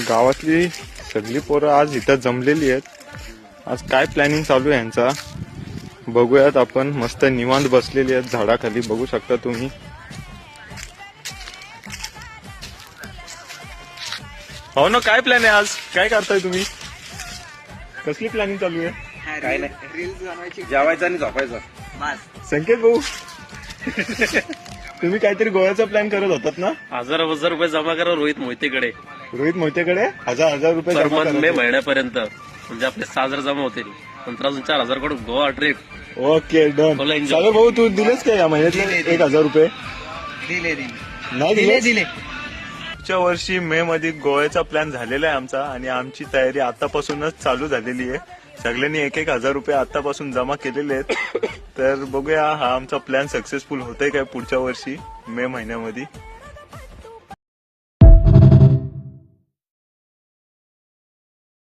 गावातली सगळी पोरं आज इथं जमलेली आहेत। आज काय प्लॅनिंग चालू आहे यांचा बघूयात आपण। मस्त निवांत बसलेली आहेत झाडाखाली, बघू शकता तुम्ही। हो ना, काय प्लॅन आहे आज? काय करताय तुम्ही? कसली प्लॅनिंग चालू आहे? काय नाही, रील्स बनवायची, जेवायचं आणि झोपायचं बस। संकेत भाऊ तुम्ही काहीतरी गोव्याचा प्लॅन करत होतात ना? 1000 रुपये जमा करा रोहित मोहितेकडे रोहित मोहितेकडे 1000 रुपये पर जमा मंथ मे करायचे। महिन्यापर्यंत, म्हणजे आपले 6000 जमा होतील। नंतर अजून 4000 कडून Goa trip. Okay done. Full enjoy. सागर भाऊ तू दिलेस काय या महिन्यातले 1000 रुपये? दिले नाही दिले? दिले पुढच्या वर्षी मे मध्ये गोव्याचा प्लॅन झालेला आहे आमचा, आणि आमची तयारी आतापासूनच चालू झालेली आहे। सगळ्यांनी 1000 रुपये आतापासून जमा केलेले आहेत। तर बघूया हा आमचा प्लॅन सक्सेसफुल होतोय काय पुढच्या वर्षी मे महिन्यामध्ये।